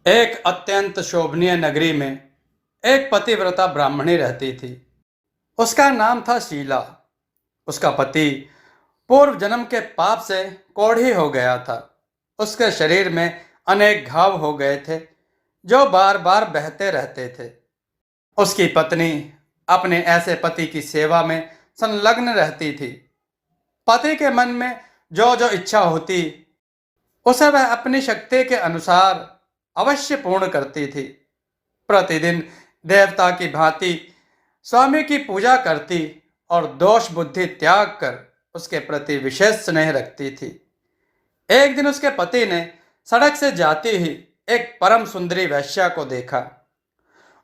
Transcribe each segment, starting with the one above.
एक अत्यंत शोभनीय नगरी में एक पतिव्रता ब्राह्मणी रहती थी। उसका नाम था शीला। उसका पति पूर्व जन्म के पाप से कोढ़ी हो गया था। उसके शरीर में अनेक घाव हो गए थे जो बार बार बहते रहते थे। उसकी पत्नी अपने ऐसे पति की सेवा में संलग्न रहती थी। पति के मन में जो जो इच्छा होती उसे वह अपनी शक्ति के अनुसार अवश्य पूर्ण करती थी। प्रतिदिन देवता की भांति स्वामी की पूजा करती और दोष बुद्धि त्याग कर उसके प्रति विशेष स्नेह रखती थी। एक दिन उसके पति ने सड़क से जाती ही एक परम सुंदरी वेश्या को देखा।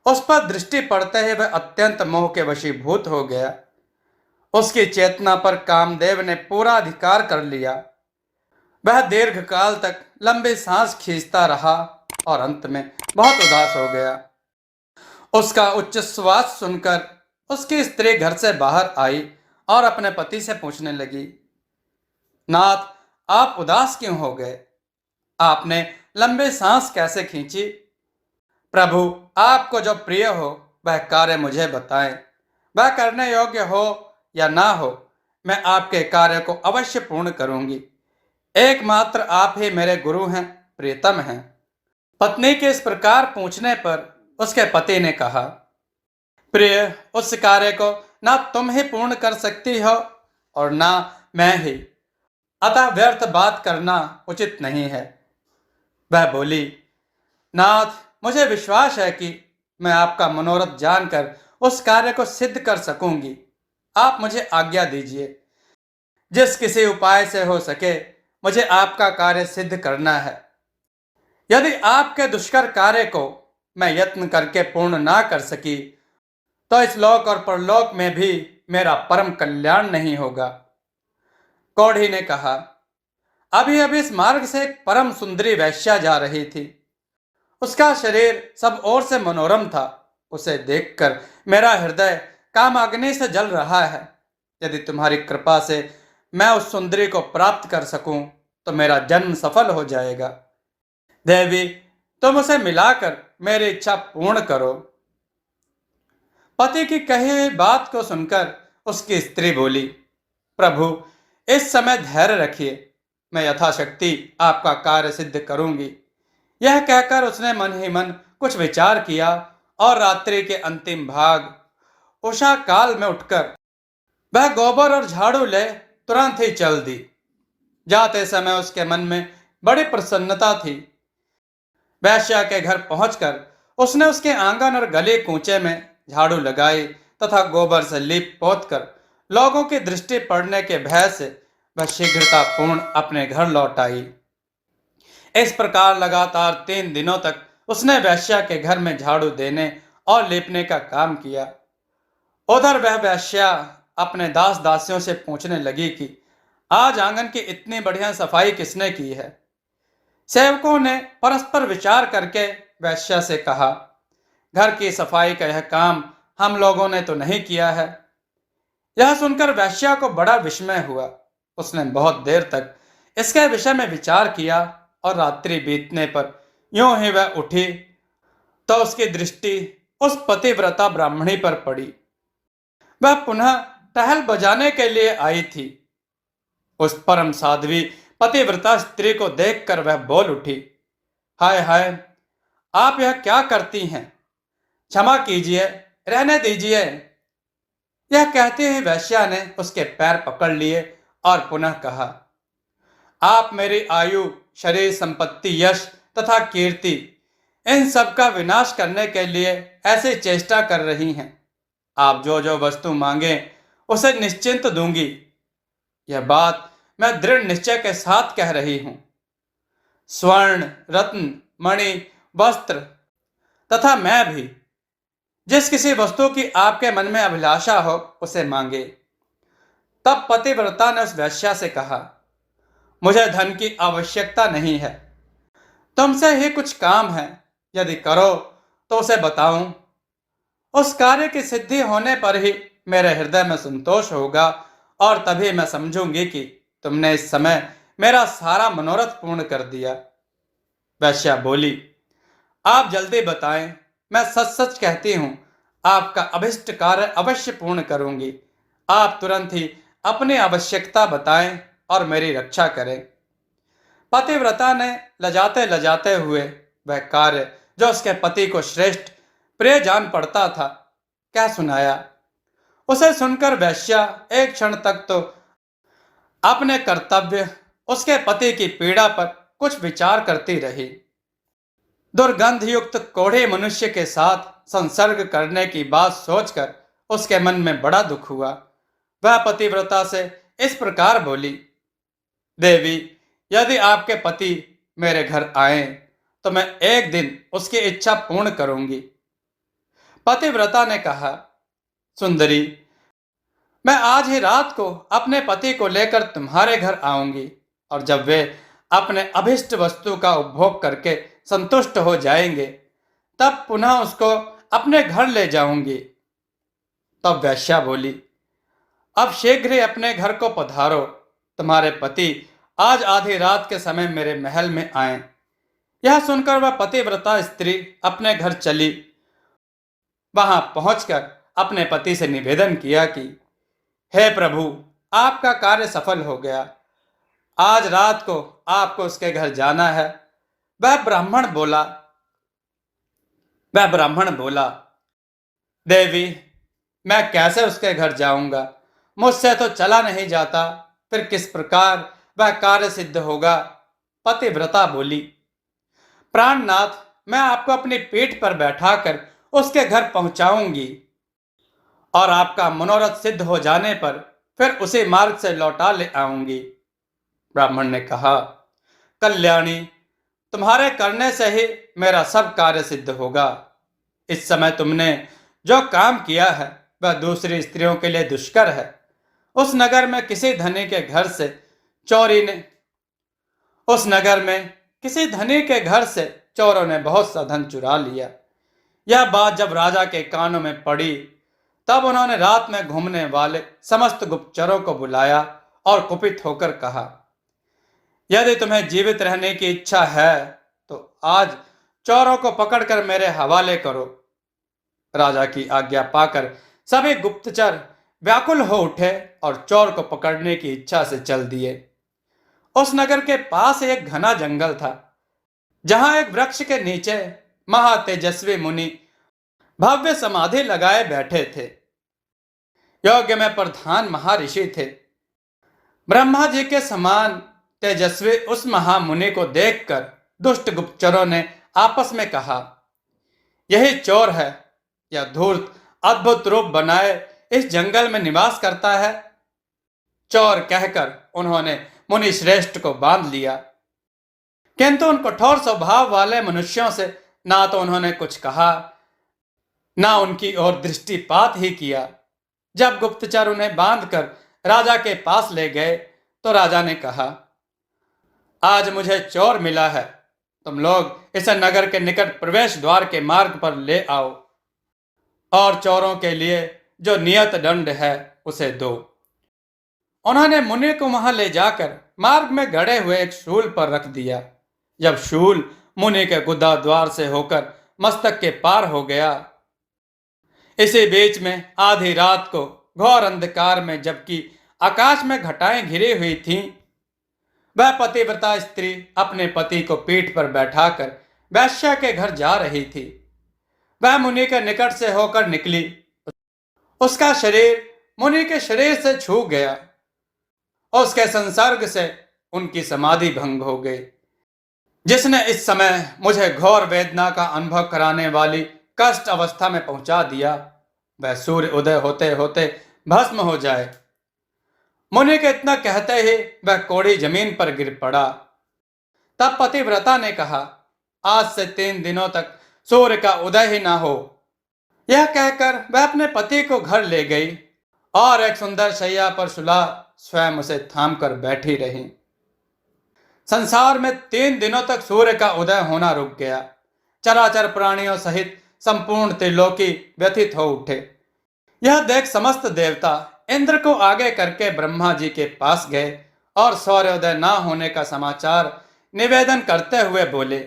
उस पर दृष्टि पड़ते ही वह अत्यंत मोह के वशीभूत हो गया। उसकी चेतना पर कामदेव ने पूरा अधिकार कर लिया। वह दीर्घ काल तक लंबी सांस खींचता रहा और अंत में बहुत उदास हो गया। उसका उच्च श्वास सुनकर उसकी स्त्री घर से बाहर आई और अपने पति से पूछने लगी, नाथ, आप उदास क्यों हो गए? आपने लंबे सांस कैसे खींची? प्रभु, आपको जो प्रिय हो वह कार्य मुझे बताएं। वह करने योग्य हो या ना हो, मैं आपके कार्य को अवश्य पूर्ण करूंगी। एकमात्र आप ही मेरे गुरु हैं, प्रियतम हैं। पत्नी के इस प्रकार पूछने पर उसके पति ने कहा, प्रिय, उस कार्य को ना तुम ही पूर्ण कर सकती हो और ना मैं ही, अतः व्यर्थ बात करना उचित नहीं है। वह बोली, नाथ, मुझे विश्वास है कि मैं आपका मनोरथ जानकर उस कार्य को सिद्ध कर सकूंगी। आप मुझे आज्ञा दीजिए। जिस किसी उपाय से हो सके मुझे आपका कार्य सिद्ध करना है। यदि आपके दुष्कर कार्य को मैं यत्न करके पूर्ण ना कर सकी तो इस लोक और परलोक में भी मेरा परम कल्याण नहीं होगा। कौड़ी ने कहा, अभी अभी इस मार्ग से एक परम सुंदरी वैश्या जा रही थी। उसका शरीर सब ओर से मनोरम था। उसे देखकर मेरा हृदय कामाग्नि से जल रहा है। यदि तुम्हारी कृपा से मैं उस सुंदरी को प्राप्त कर सकूं तो मेरा जन्म सफल हो जाएगा। देवी, तुम उसे मिलाकर मेरी इच्छा पूर्ण करो। पति की कही हुई बात को सुनकर उसकी स्त्री बोली, प्रभु, इस समय धैर्य रखिए। मैं यथाशक्ति आपका कार्य सिद्ध करूंगी। यह कहकर उसने मन ही मन कुछ विचार किया और रात्रि के अंतिम भाग उषा काल में उठकर वह गोबर और झाड़ू ले तुरंत ही चल दी। जाते समय उसके मन में बड़ी प्रसन्नता थी। वैश्या के घर पहुंचकर उसने उसके आंगन और गली कूचे में झाड़ू लगाई तथा गोबर से लीप पोत कर लोगों की दृष्टि पड़ने के भय से वह शीघ्रता पूर्ण अपने घर लौट आई। इस प्रकार लगातार 3 दिनों तक उसने वैश्या के घर में झाड़ू देने और लीपने का काम किया। उधर वह वैश्या अपने दास दासियों से पूछने लगी कि आज आंगन की इतनी बढ़िया सफाई किसने की है। सेवकों ने परस्पर विचार करके वैश्या से कहा, घर की सफाई का यह काम हम लोगों ने तो नहीं किया है। यह सुनकर वैश्या को बड़ा विस्मय हुआ। उसने बहुत देर तक इसके विषय में विचार किया और रात्रि बीतने पर यूं ही वह उठी तो उसकी दृष्टि उस पतिव्रता ब्राह्मणी पर पड़ी। वह पुनः टहल बजाने के लिए आई थी। उस परम साध्वी पतिव्रता स्त्री को देखकर वह बोल उठी, हाय हाय, आप यह क्या करती हैं? क्षमा कीजिए, रहने दीजिए। यह कहते हुए वैश्या ने उसके पैर पकड़ लिए और पुनः कहा, आप मेरी आयु, शरीर, संपत्ति, यश तथा कीर्ति, इन सब का विनाश करने के लिए ऐसी चेष्टा कर रही हैं। आप जो जो वस्तु मांगे उसे निश्चिंत दूंगी। यह बात मैं दृढ़ निश्चय के साथ कह रही हूं। स्वर्ण, रत्न, मणि, वस्त्र तथा मैं भी, जिस किसी वस्तु की आपके मन में अभिलाषा हो उसे मांगे। तब पतिव्रता ने उस वैश्या से कहा, मुझे धन की आवश्यकता नहीं है। तुमसे ही कुछ काम है, यदि करो तो उसे बताऊं। उस कार्य की सिद्धि होने पर ही मेरे हृदय में संतोष होगा और तभी मैं समझूंगी कि तुमने इस समय मेरा सारा मनोरथ पूर्ण कर दिया। वैश्या बोली, आप जल्दी बताएं, मैं सच सच कहती हूँ, आपका अभिष्ट कार्य अवश्य पूर्ण करूंगी। आप तुरंत ही अपनी आवश्यकता बताएं और मेरी रक्षा करें। पतिव्रता ने लजाते लजाते हुए वह कार्य जो उसके पति को श्रेष्ठ प्रिय जान पड़ता था क्या सुनाया। उसे सुनकर वैश्या एक क्षण तक तो अपने कर्तव्य, उसके पति की पीड़ा पर कुछ विचार करती रही। दुर्गंध युक्त कोढ़े मनुष्य के साथ संसर्ग करने की बात सोचकर उसके मन में बड़ा दुख हुआ। वह पतिव्रता से इस प्रकार बोली, देवी, यदि आपके पति मेरे घर आए तो मैं एक दिन उसकी इच्छा पूर्ण करूंगी। पतिव्रता ने कहा, सुंदरी, मैं आज ही रात को अपने पति को लेकर तुम्हारे घर आऊंगी और जब वे अपने अभिष्ट वस्तु का उपभोग करके संतुष्ट हो जाएंगे तब पुनः उसको अपने घर ले जाऊंगी। तब वैश्या बोली, अब शीघ्र ही अपने घर को पधारो। तुम्हारे पति आज आधी रात के समय मेरे महल में आए। यह सुनकर वह पतिव्रता स्त्री अपने घर चली। वहां पहुंचकर अपने पति से निवेदन किया कि हे प्रभु, आपका कार्य सफल हो गया। आज रात को आपको उसके घर जाना है। वह ब्राह्मण बोला वह ब्राह्मण बोला, देवी, मैं कैसे उसके घर जाऊंगा? मुझसे तो चला नहीं जाता, फिर किस प्रकार वह कार्य सिद्ध होगा? पतिव्रता बोली, प्राणनाथ, मैं आपको अपनी पीठ पर बैठाकर उसके घर पहुंचाऊंगी और आपका मनोरथ सिद्ध हो जाने पर फिर उसी मार्ग से लौटा ले आऊंगी। ब्राह्मण ने कहा, कल्याणी, तुम्हारे करने से ही मेरा सब कार्य सिद्ध होगा। इस समय तुमने जो काम किया है वह दूसरी स्त्रियों के लिए दुष्कर है। उस नगर में किसी धनी के घर से चोरी ने उस नगर में किसी धनी के घर से चोरों ने बहुत सा धन चुरा लिया। यह बात जब राजा के कानों में पड़ी तब उन्होंने रात में घूमने वाले समस्त गुप्तचरों को बुलाया और कुपित होकर कहा, यदि तुम्हें जीवित रहने की इच्छा है तो आज चोरों को पकड़कर मेरे हवाले करो। राजा की आज्ञा पाकर सभी गुप्तचर व्याकुल हो उठे और चोर को पकड़ने की इच्छा से चल दिए। उस नगर के पास एक घना जंगल था जहां एक वृक्ष के नीचे महातेजस्वी मुनि भव्य समाधि लगाए बैठे थे। यज्ञ में प्रधान महर्षि थे। ब्रह्मा जी के समान तेजस्वी उस महामुनि को देखकर दुष्ट गुप्तचरों ने आपस में कहा, यही चोर है। यह धूर्त अद्भुत रूप बनाए इस जंगल में निवास करता है। चोर कहकर उन्होंने मुनि श्रेष्ठ को बांध लिया, किंतु उन कठोर स्वभाव वाले मनुष्यों से ना तो उन्होंने कुछ कहा ना उनकी ओर दृष्टिपात ही किया। जब गुप्तचर उन्हें बांधकर राजा के पास ले गए तो राजा ने कहा, आज मुझे चोर मिला है। तुम लोग इसे नगर के निकट प्रवेश द्वार के मार्ग पर ले आओ और चोरों के लिए जो नियत दंड है उसे दो। उन्होंने मुनि को वहां ले जाकर मार्ग में गड़े हुए एक शूल पर रख दिया। जब शूल मुनि के गुदा द्वार से होकर मस्तक के पार हो गया, इसी बीच में आधी रात को घोर अंधकार में जबकि आकाश में घटाएं घिरी हुई थीं, वह पतिव्रता स्त्री अपने पति को पीठ पर बैठाकर वैश्या के घर जा रही थी। वह मुनि के निकट से होकर निकली। उसका शरीर मुनि के शरीर से छू गया। उसके संसर्ग से उनकी समाधि भंग हो गई। जिसने इस समय मुझे घोर वेदना का अनुभव कराने वाली कष्ट अवस्था में पहुंचा दिया, वह सूर्य उदय होते होते भस्म हो जाए। मुनि के इतना कहते ही वह कोड़ी जमीन पर गिर पड़ा। तब पतिव्रता ने कहा, आज से 3 दिनों तक सूर्य का उदय ही ना हो। यह कहकर वह अपने पति को घर ले गई और एक सुंदर शैया पर सुला स्वयं उसे थाम कर बैठी रही। संसार में 3 दिनों तक सूर्य का उदय होना रुक गया। चराचर प्राणियों सहित संपूर्ण त्रिलोकी व्यथित हो उठे। यह देख समस्त देवता इंद्र को आगे करके ब्रह्मा जी के पास गए और सूर्योदय ना होने का समाचार निवेदन करते हुए बोले,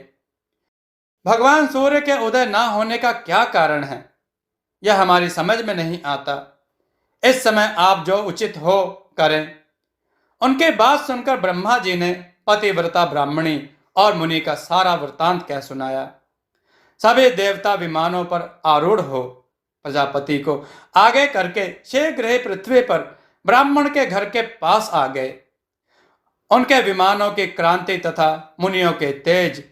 भगवान सूर्य के उदय ना होने का क्या कारण है, यह हमारी समझ में नहीं आता। इस समय आप जो उचित हो करें। उनके बात सुनकर ब्रह्मा जी ने पतिव्रता ब्राह्मणी और मुनि का सारा वृतांत कह सुनाया। सभी देवता विमानों पर आरूढ़ हो प्रजापति को आगे करके शीघ्र ही पृथ्वी पर ब्राह्मण के घर के पास आ गए। उनके विमानों की क्रांति तथा मुनियों के तेज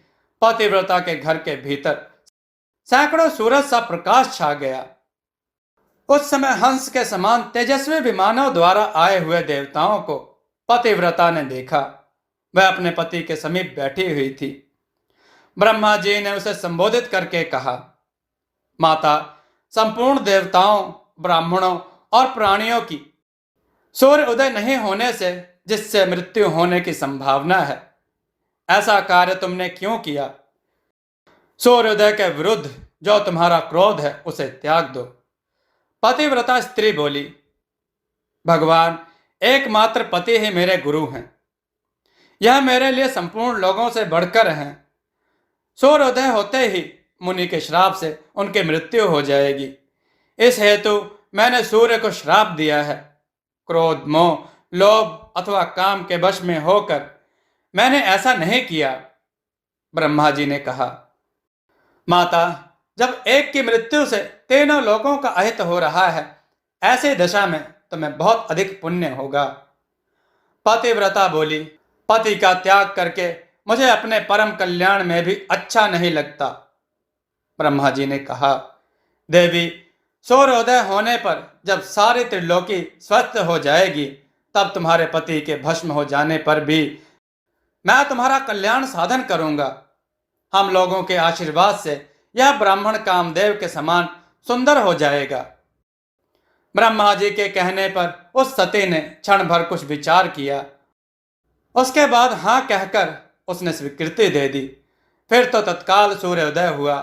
पतिव्रता के घर के भीतर सैकड़ों सूरज सा प्रकाश छा गया। उस समय हंस के समान तेजस्वी विमानों द्वारा आए हुए देवताओं को पतिव्रता ने देखा। वह अपने पति के समीप बैठी हुई थी। ब्रह्मा जी ने उसे संबोधित करके कहा, माता, संपूर्ण देवताओं, ब्राह्मणों और प्राणियों की सूर्य उदय नहीं होने से जिससे मृत्यु होने की संभावना है, ऐसा कार्य तुमने क्यों किया? सूर्योदय के विरुद्ध जो तुम्हारा क्रोध है उसे त्याग दो। पतिव्रता स्त्री बोली, भगवान, एकमात्र पति ही मेरे गुरु हैं। यह मेरे लिए संपूर्ण लोगों से बढ़कर हैं। सूर्योदय होते ही मुनि के श्राप से उनकी मृत्यु हो जाएगी। इस हेतु मैंने सूर्य को श्राप दिया है। क्रोध, मोह, लोभ अथवा काम के वश में होकर मैंने ऐसा नहीं किया। ब्रह्मा जी ने कहा, माता, जब एक की मृत्यु से तीनों लोगों का अहित हो रहा है, ऐसी दशा में तुम्हें बहुत अधिक पुण्य होगा। पतिव्रता बोली, पति का त्याग करके मुझे अपने परम कल्याण में भी अच्छा नहीं लगता। ब्रह्मा जी ने कहा, देवी, सूर्योदय होने पर जब सारी त्रिलोकी स्वस्थ हो जाएगी, तब तुम्हारे पति के भस्म हो जाने पर भी मैं तुम्हारा कल्याण साधन करूंगा। हम लोगों के आशीर्वाद से यह ब्राह्मण कामदेव के समान सुंदर हो जाएगा। ब्रह्मा जी के कहने पर उस सती ने क्षण भर कुछ विचार किया। उसके बाद हाँ कहकर उसने स्वीकृति दे दी। फिर तो तत्काल सूर्योदय हुआ।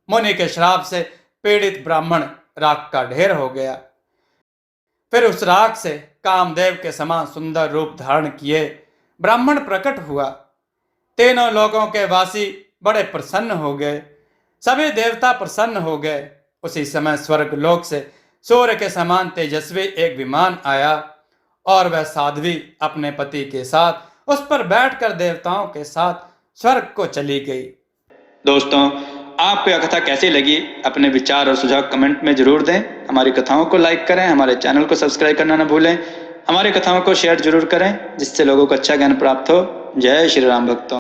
मुनि के श्राप से पीड़ित ब्राह्मण राख का ढेर हो गया। फिर उस राख से कामदेव के समान सुंदर रूप धारण किए ब्राह्मण प्रकट हुआ। तीनों लोगों के वासी बड़े प्रसन्न हो गए। सभी देवता प्रसन्न हो गए। उसी समय स्वर्ग लोक से सूर्य के समान तेजस्वी एक विमान आया और वह साध्वी अपने पति के साथ उस पर बैठकर देवताओं के साथ स्वर्ग को चली गई। दोस्तों, आपको यह कथा कैसी लगी? अपने विचार और सुझाव कमेंट में जरूर दें। हमारी कथाओं को लाइक करें, हमारे चैनल को सब्सक्राइब करना न भूलें। हमारी कथाओं को शेयर जरूर करें जिससे लोगों को अच्छा ज्ञान प्राप्त हो। जय श्री राम भक्तों।